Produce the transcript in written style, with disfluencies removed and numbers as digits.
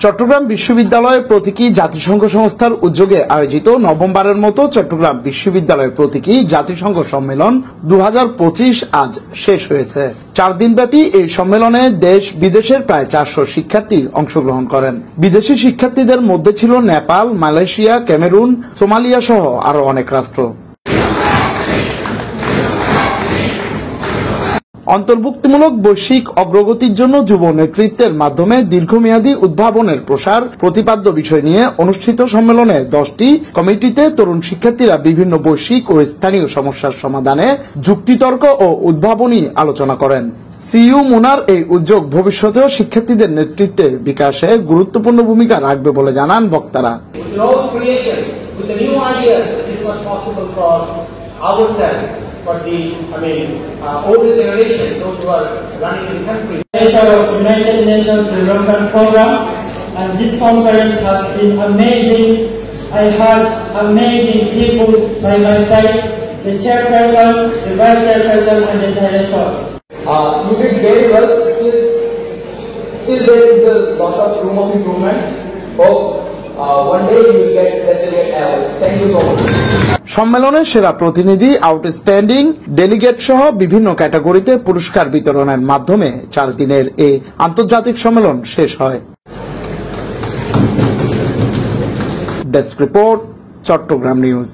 চট্টগ্রাম বিশ্ববিদ্যালয়ের প্রতীকী জাতিসংঘ সংস্থার উদ্যোগে আয়োজিত নবমবারের মতো চট্টগ্রাম বিশ্ববিদ্যালয়ের প্রতীকী জাতিসংঘ সম্মেলন 2025 আজ শেষ হয়েছে। 4 দিনব্যাপী এই সম্মেলনে দেশ বিদেশের প্রায় 400 শিক্ষার্থী অংশগ্রহণ করেন। বিদেশি শিক্ষার্থীদের মধ্যে ছিল নেপাল, মালয়েশিয়া, ক্যামেরুন, সোমালিয়া সহ আরো অনেক রাষ্ট্র। অন্তর্ভুক্তিমূলক বৈশ্বিক অগ্রগতির জন্য যুব নেতৃত্বের মাধ্যমে দীর্ঘমেয়াদী উদ্ভাবনের প্রসার প্রতিপাদ্য বিষয় নিয়ে অনুষ্ঠিত সম্মেলনে 10টি কমিটিতে তরুণ শিক্ষার্থীরা বিভিন্ন বৈশ্বিক ও স্থানীয় সমস্যার সমাধানে যুক্তিতর্ক ও উদ্ভাবনী আলোচনা করেন। সিইউ মুনার এই উদ্যোগ ভবিষ্যতেও শিক্ষার্থীদের নেতৃত্বে বিকাশে গুরুত্বপূর্ণ ভূমিকা রাখবে বলে জানান বক্তারা। For the, older generation, those who are running the country. It's our United Nations Development Program, and this conference has been amazing. I had amazing people by my side, the chairperson, the vice chairperson, and the director. You did very well. Still there is a lot of room of improvement. Hope one day you will get awards. Thank you so much. সম্মেলনে সেরা প্রতিনিধি, outstanding delegate সহ বিভিন্ন ক্যাটাগরিতে পুরস্কার বিতরণের মাধ্যমে 4 দিনের এই আন্তর্জাতিক সম্মেলন শেষ হয়। Desk report, Chittagong news.